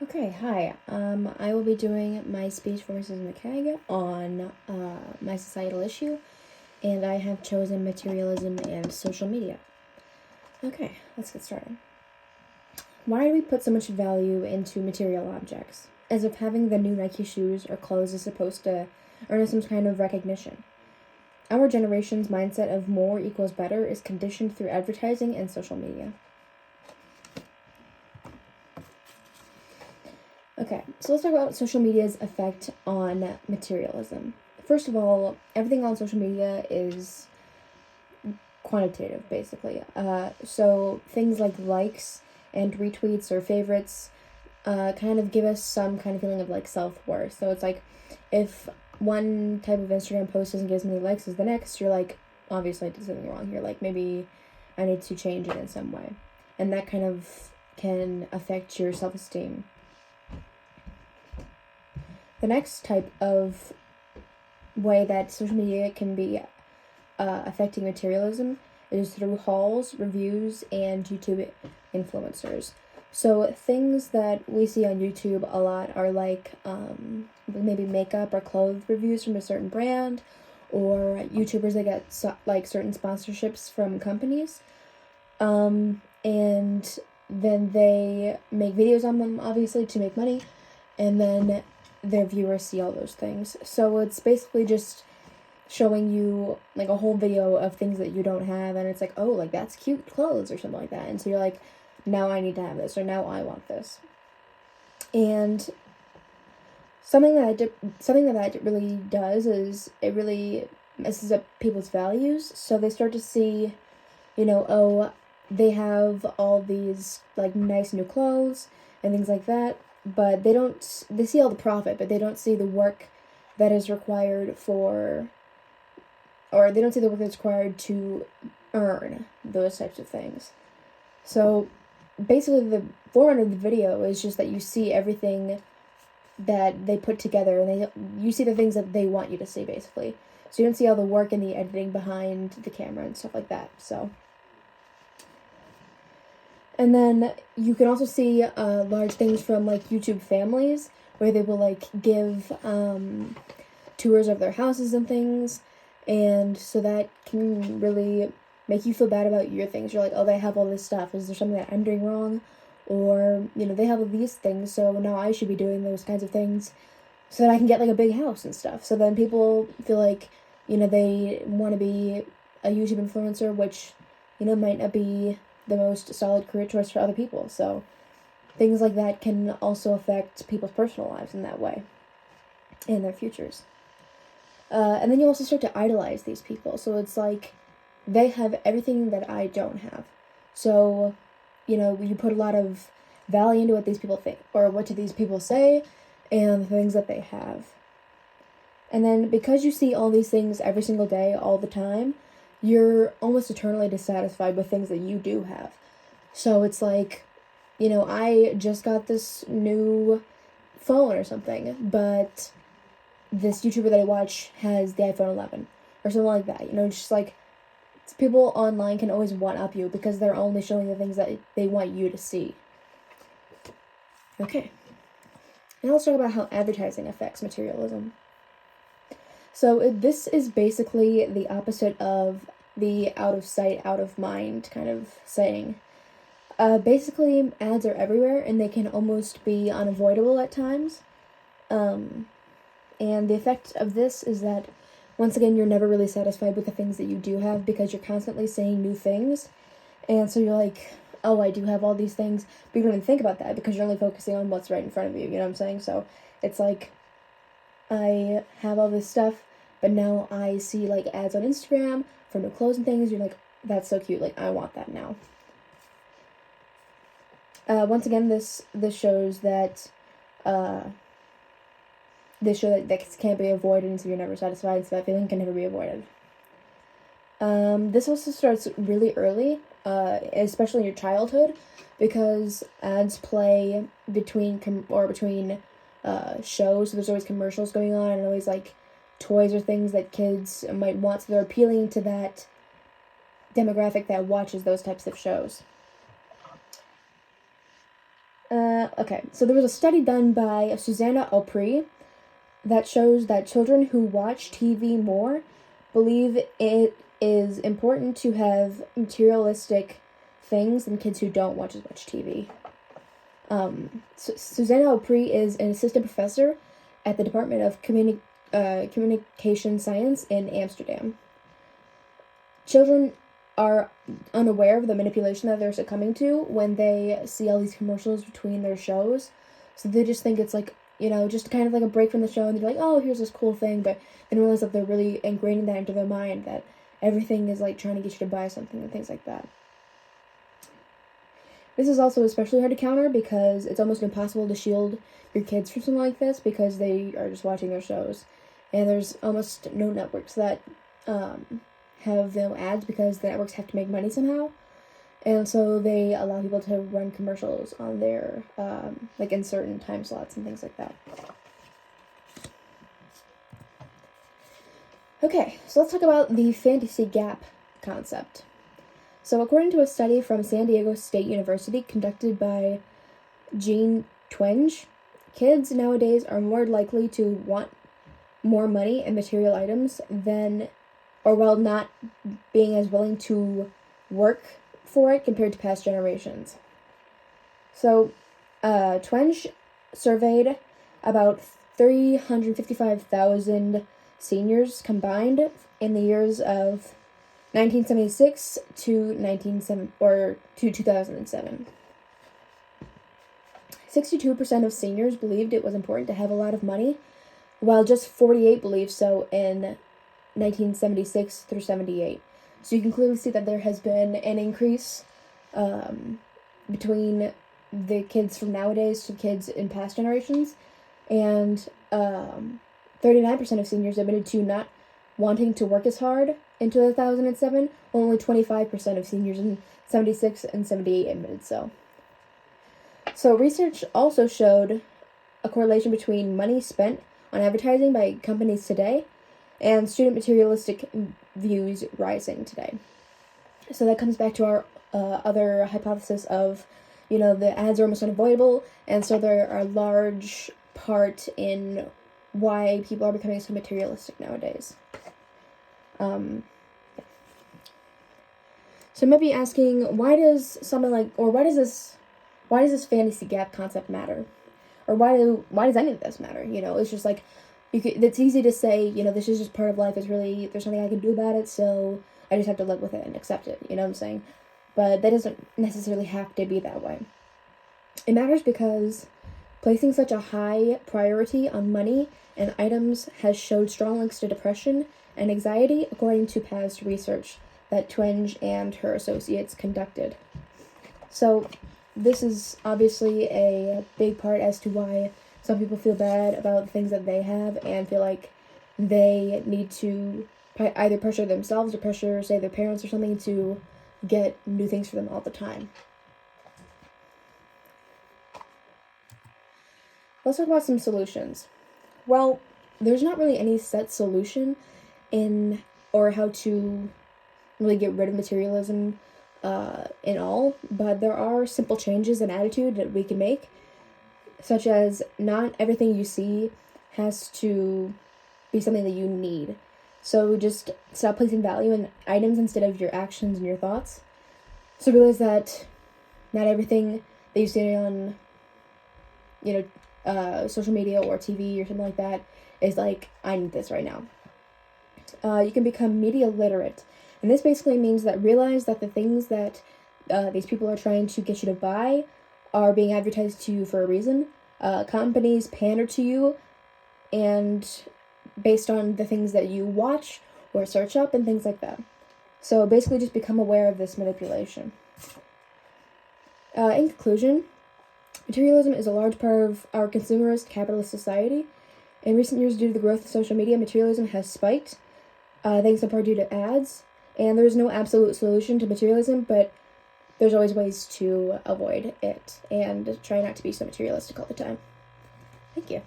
Okay, hi. I will be doing my speech versus McKag on my societal issue, and I have chosen materialism and social media. Okay, let's get started. Why do we put so much value into material objects? As if having the new Nike shoes or clothes is supposed to earn us some kind of recognition. Our generation's mindset of more equals better is conditioned through advertising and social media. Okay, so let's talk about social media's effect on materialism. First of all, everything on social media is quantitative, basically. So things like likes and retweets or favorites kind of give us some kind of feeling of like self-worth. So it's like if one type of Instagram post doesn't get as many likes as the next, you're like, obviously I did something wrong here. Like maybe I need to change it in some way. And that kind of can affect your self-esteem. The next type of way that social media can be affecting materialism is through hauls, reviews, and YouTube influencers. So things that we see on YouTube a lot are like maybe makeup or clothes reviews from a certain brand, or YouTubers that get like certain sponsorships from companies, and then they make videos on them, obviously, to make money, and then their viewers see all those things. So it's basically just showing you like a whole video of things that you don't have, and it's like, oh, like that's cute clothes or something like that, and so you're like, now I need to have this, or now I want this. And something that really does is it really messes up people's values. So they start to see, oh, they have all these like nice new clothes and things like that, but they see all the profit, but they don't see the work that is required or they don't see the work that's required to earn those types of things. So basically the format of the video is just that you see everything that they put together, and you see the things that they want you to see, basically. So you don't see all the work and the editing behind the camera and stuff like that. So, and then you can also see large things from like YouTube families where they will like give tours of their houses and things, and so that can really make you feel bad about your things. You're like, oh, they have all this stuff. Is there something that I'm doing wrong? Or, they have all these things, so now I should be doing those kinds of things so that I can get like a big house and stuff. So then people feel like, they want to be a YouTube influencer, which, might not be the most solid career choice for other people. So things like that can also affect people's personal lives in that way and their futures. And then you also start to idolize these people. So it's like they have everything that I don't have. So, you put a lot of value into what these people think, or what do these people say, and the things that they have. And then because you see all these things every single day, all the time, you're almost eternally dissatisfied with things that you do have. So it's like, I just got this new phone or something, but this YouTuber that I watch has the iPhone 11 or something like that. Just like people online can always one-up you because they're only showing the things that they want you to see. Okay. Now let's talk about how advertising affects materialism. So this is basically the opposite of the out of sight, out of mind kind of saying. Basically, ads are everywhere, and they can almost be unavoidable at times. And the effect of this is that, once again, you're never really satisfied with the things that you do have because you're constantly saying new things. And so you're like, oh, I do have all these things, but you don't even think about that because you're only focusing on what's right in front of you, you know what I'm saying? So it's like, I have all this stuff, but now I see like ads on Instagram for new clothes and things. You're like, that's so cute, like I want that now. Once again, this shows that that can't be avoided, and so you're never satisfied, so that feeling can never be avoided. This also starts really early, especially in your childhood, because ads play between shows, so there's always commercials going on, and always like toys or things that kids might want, so they're appealing to that demographic that watches those types of shows. Okay, so there was a study done by Susanna Opry that shows that children who watch TV more believe it is important to have materialistic things than kids who don't watch as much TV. Susanna Opry is an assistant professor at the Department of Communication Science in Amsterdam. Children are unaware of the manipulation that they're succumbing to when they see all these commercials between their shows. So they just think it's like, just kind of like a break from the show, and they're like, oh, here's this cool thing, but then realize that they're really ingraining that into their mind, that everything is like trying to get you to buy something and things like that. This is also especially hard to counter because it's almost impossible to shield your kids from something like this because they are just watching their shows. And there's almost no networks that have no ads because the networks have to make money somehow. And so they allow people to run commercials on their, like in certain time slots and things like that. Okay, so let's talk about the fantasy gap concept. So according to a study from San Diego State University conducted by Jean Twenge, kids nowadays are more likely to want more money and material items while not being as willing to work for it compared to past generations. So Twenge surveyed about 355,000 seniors combined in the years of 1976 to 2007. 62% of seniors believed it was important to have a lot of money, while just 48 believed so in 1976 through 78. So you can clearly see that there has been an increase between the kids from nowadays to kids in past generations, and 39% of seniors admitted to not wanting to work as hard in 2007, while only 25% of seniors in 76 and 78 admitted so. So research also showed a correlation between money spent on advertising by companies today and student materialistic views rising today. So that comes back to our other hypothesis of, the ads are almost unavoidable, and so they're a large part in why people are becoming so materialistic nowadays. So you might be asking, why does this fantasy gap concept matter? Or why does any of this matter? It's just like, it's easy to say, this is just part of life, there's nothing I can do about it, so I just have to live with it and accept it, you know what I'm saying? But that doesn't necessarily have to be that way. It matters because placing such a high priority on money and items has showed strong links to depression and anxiety, according to past research that Twenge and her associates conducted. So this is obviously a big part as to why some people feel bad about the things that they have and feel like they need to either pressure themselves or pressure, say, their parents or something to get new things for them all the time. Let's talk about some solutions. Well, there's not really any set solution or how to really get rid of materialism in all, but there are simple changes in attitude that we can make, such as not everything you see has to be something that you need. So just stop placing value in items instead of your actions and your thoughts. So realize that not everything that you see on, social media or TV or something like that is like, I need this right now. You can become media literate. And this basically means that realize that the things that these people are trying to get you to buy are being advertised to you for a reason. Companies pander to you and based on the things that you watch or search up and things like that. So basically just become aware of this manipulation. In conclusion, materialism is a large part of our consumerist capitalist society. In recent years, due to the growth of social media, materialism has spiked, thanks in part due to ads. And there's no absolute solution to materialism, but there's always ways to avoid it and try not to be so materialistic all the time. Thank you.